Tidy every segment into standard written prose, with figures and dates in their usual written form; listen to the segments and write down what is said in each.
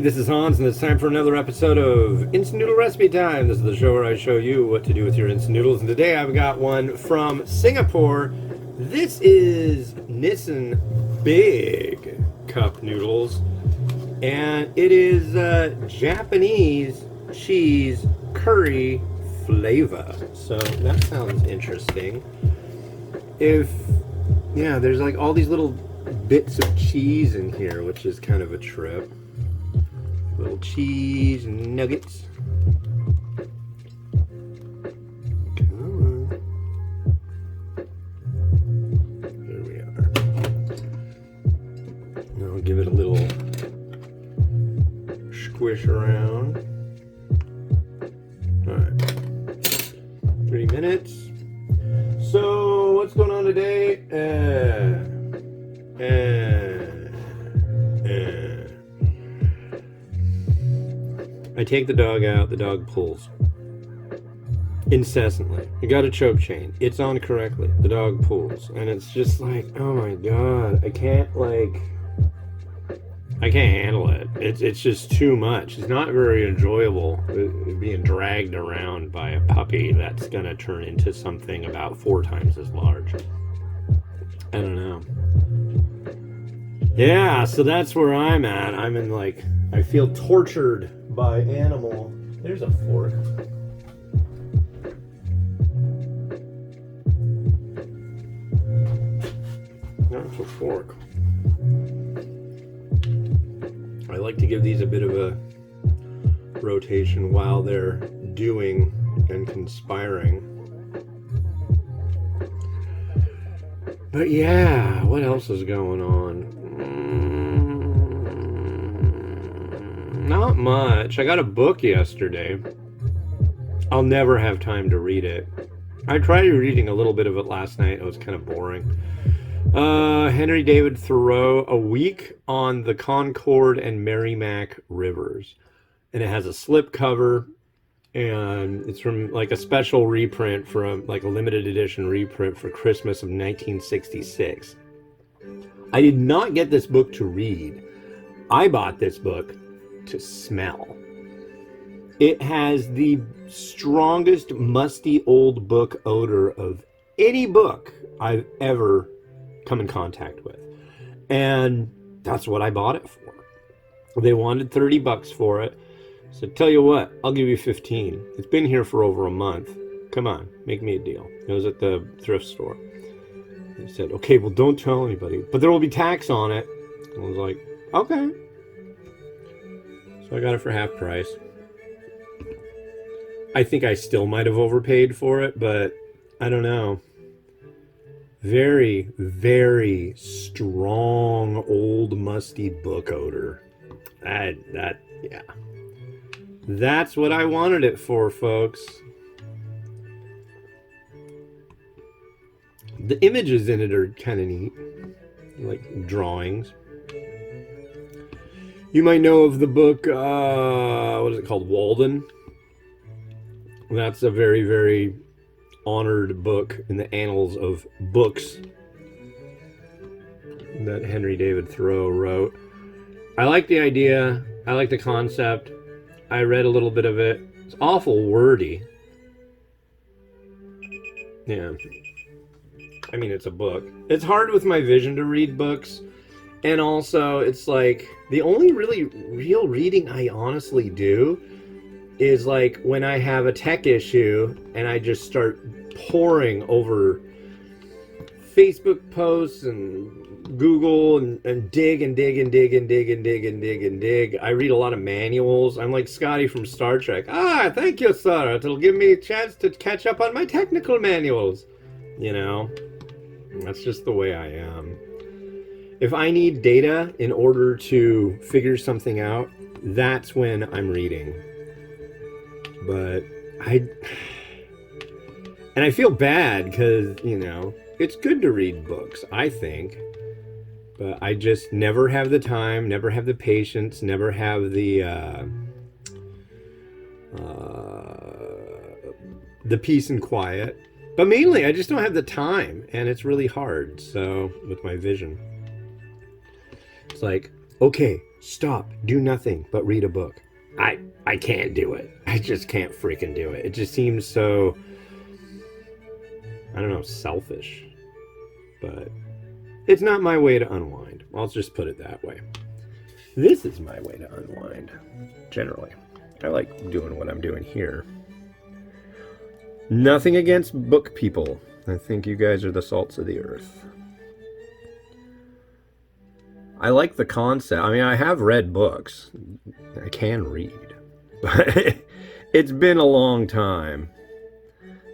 this is Hans, and it's time for another episode of Instant Noodle Recipe Time. This is the show where I show you what to do with your instant noodles, and today I've got one from Singapore. This is Nissin Big Cup Noodles, and it is Japanese cheese curry flavor. So that sounds interesting. There's like all these little bits of cheese in here, which is kind of a trip. Little cheese nuggets. Come on. There we are. Now I'll give it a little squish around. Alright. 3 minutes. So, what's going on today? I take the dog out, the dog pulls. Incessantly. You got a choke chain. It's on correctly. The dog pulls. And it's just like, oh my god, I can't handle it. It's just too much. It's not very enjoyable being dragged around by a puppy that's gonna turn into something about 4 times as large. I don't know. Yeah, so that's where I'm at. I'm in I feel tortured by animal. There's a fork. That's a fork. I like to give these a bit of a rotation while they're doing and conspiring. But yeah, what else is going on? Not much. I got a book yesterday. I'll never have time to read it. I tried reading a little bit of it last night. It was kind of boring. Henry David Thoreau, A Week on the Concord and Merrimack Rivers. And it has a slipcover, and it's from a special reprint from a limited edition reprint for Christmas of 1966. I did not get this book to read. I bought this book to smell. It has the strongest musty old book odor of any book I've ever come in contact with. And that's what I bought it for. They wanted $30 for it. So tell you what, I'll give you 15. It's been here for over a month. Come on, make me a deal. It was at the thrift store. They said, okay, well, don't tell anybody, but there will be tax on it. I was like, okay. So I got it for half price. I think I still might have overpaid for it, but I don't know. Very, very strong, old, musty book odor. Yeah. That's what I wanted it for, folks. The images in it are kind of neat, like drawings. You might know of the book, what is it called? Walden. That's a very, very honored book in the annals of books that Henry David Thoreau wrote. I like the idea. I like the concept. I read a little bit of it. It's awful wordy. Yeah. I mean, it's a book. It's hard with my vision to read books. And also, it's the only really real reading I honestly do is when I have a tech issue and I just start poring over Facebook posts and Google and dig and dig and dig and dig and dig and dig and dig. I read a lot of manuals. I'm like Scotty from Star Trek. Thank you, sir. It'll give me a chance to catch up on my technical manuals. You know, that's just the way I am. If I need data in order to figure something out, that's when I'm reading. But I feel bad because, it's good to read books, I think. But I just never have the time, never have the patience, never have the peace and quiet. But mainly, I just don't have the time, and it's really hard. So, with my vision, it's Okay, stop. Do nothing but read a book. I can't do it. I just can't freaking do it. It just seems so, I don't know, selfish. But it's not my way to unwind. I'll just put it that way. This is my way to unwind, generally. I like doing what I'm doing here. Nothing against book people. I think you guys are the salts of the earth. I like the concept. I mean, I have read books. I can read. But it's been a long time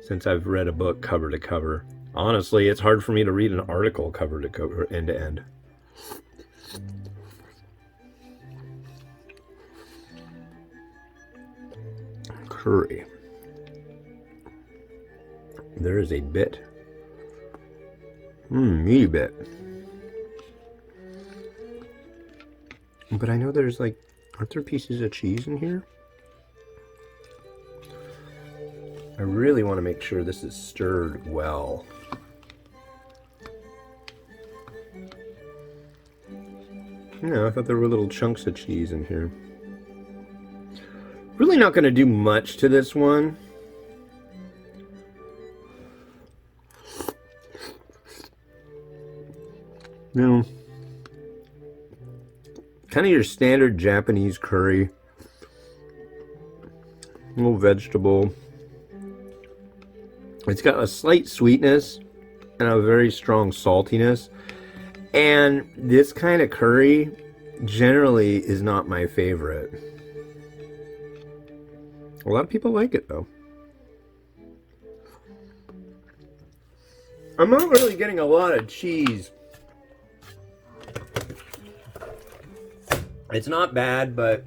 since I've read a book cover to cover. Honestly, it's hard for me to read an article cover to cover, end to end. Curry. There is a bit. Meaty bit. But I know there's like, aren't there pieces of cheese in here? I really want to make sure this is stirred well. Yeah, I thought there were little chunks of cheese in here. Really not going to do much to this one. No. Kind of your standard Japanese curry. A little vegetable. It's got a slight sweetness and a very strong saltiness. And this kind of curry generally is not my favorite. A lot of people like it though. I'm not really getting a lot of cheese. It's not bad, but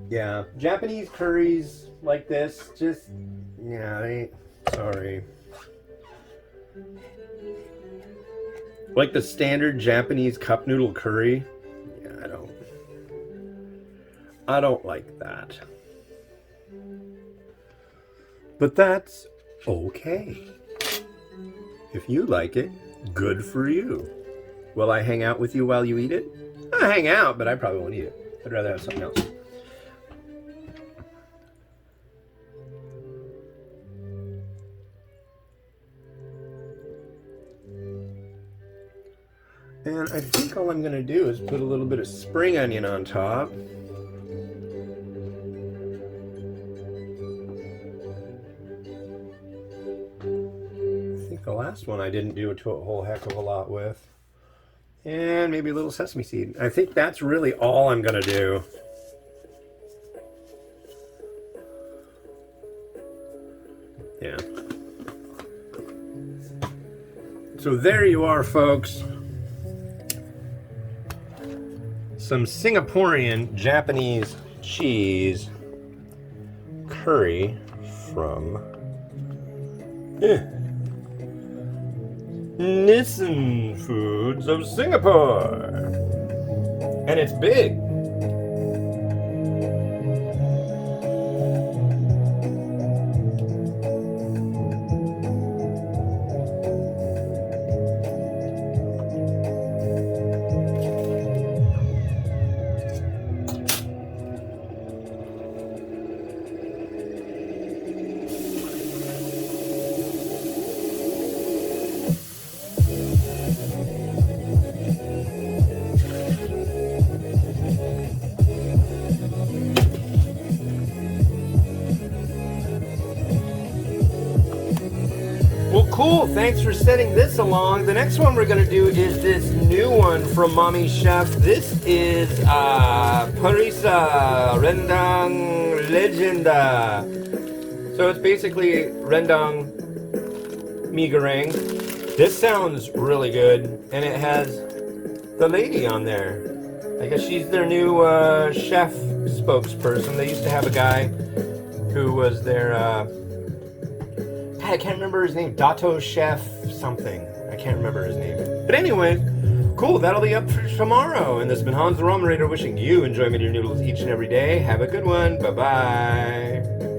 yeah, Japanese curries like this, just, yeah, sorry. Like the standard Japanese cup noodle curry, yeah, I don't like that. But that's okay. If you like it, good for you. Will I hang out with you while you eat it? I'll hang out, but I probably won't eat it. I'd rather have something else. And I think all I'm going to do is put a little bit of spring onion on top. I think the last one I didn't do a whole heck of a lot with. And maybe a little sesame seed. I think that's really all I'm going to do. Yeah. So there you are, folks. Some Singaporean Japanese cheese curry from Nissin Foods of Singapore. And it's big. Cool, thanks for setting this along. The next one we're going to do is this new one from Mommy Chef. This is Parisa Rendang Legenda. So it's basically rendang mee goreng. This sounds really good, and it has the lady on there. I guess she's their new chef spokesperson. They used to have a guy who was their I can't remember his name. Dato Chef something. I can't remember his name. But anyway, cool. That'll be up for tomorrow. And this has been Hans the Ramen Raider wishing you enjoyment of your noodles each and every day. Have a good one. Bye-bye.